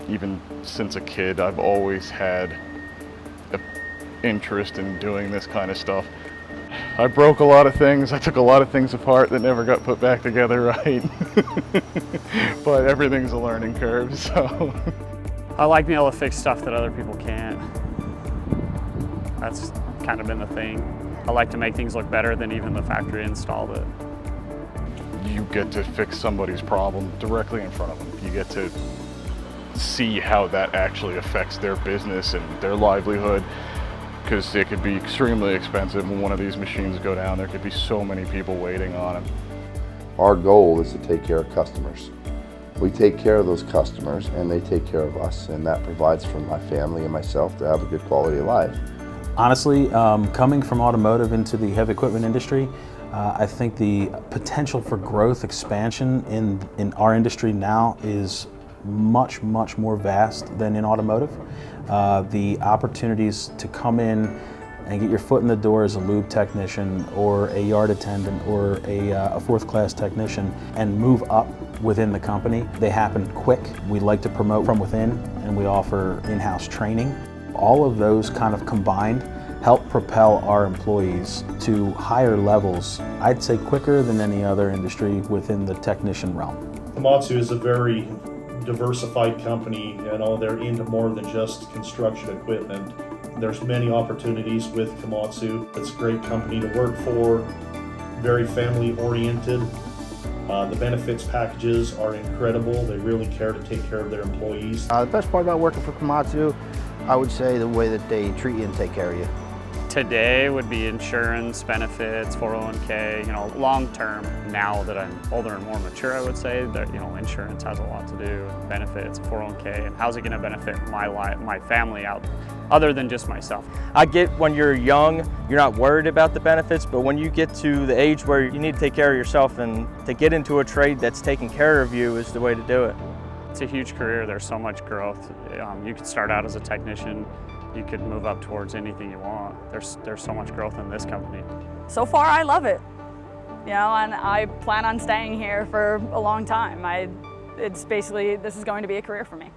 Even since a kid, I've always had an interest in doing this kind of stuff. I broke a lot of things. I took a lot of things apart that never got put back together right. But everything's a learning curve, so. I like being able to fix stuff that other people can't. That's kind of been the thing. I like to make things look better than even the factory installed it. You get to fix somebody's problem directly in front of them. You get to see how that actually affects their business and their livelihood, because it could be extremely expensive when one of these machines go down. There could be so many people waiting on it. Our goal is to take care of customers. We take care of those customers and they take care of us, and that provides for my family and myself to have a good quality of life. Honestly, coming from automotive into the heavy equipment industry, I think the potential for growth expansion in our industry now is much more vast than in automotive. The opportunities to come in and get your foot in the door as a lube technician or a yard attendant or a fourth class technician and move up within the company, they happen quick. We like to promote from within, and we offer in-house training. All of those kind of combined help propel our employees to higher levels, I'd say quicker than any other industry within the technician realm. Komatsu is a very diversified company. You know, they're into more than just construction equipment. There's many opportunities with Komatsu. It's a great company to work for, very family oriented. The benefits packages are incredible. They really care to take care of their employees. The best part about working for Komatsu, I would say the way that they treat you and take care of you. Today would be insurance, benefits, 401k, long term. Now that I'm older and more mature, I would say that, insurance has a lot to do with benefits, 401k, and how's it going to benefit my life, my family out, other than just myself. I get when you're young, you're not worried about the benefits, but when you get to the age where you need to take care of yourself, and to get into a trade that's taking care of you is the way to do it. It's a huge career. There's so much growth. You could start out as a technician. You could move up towards anything you want. There's so much growth in this company. So far, I love it. And I plan on staying here for a long time. It's basically, this is going to be a career for me.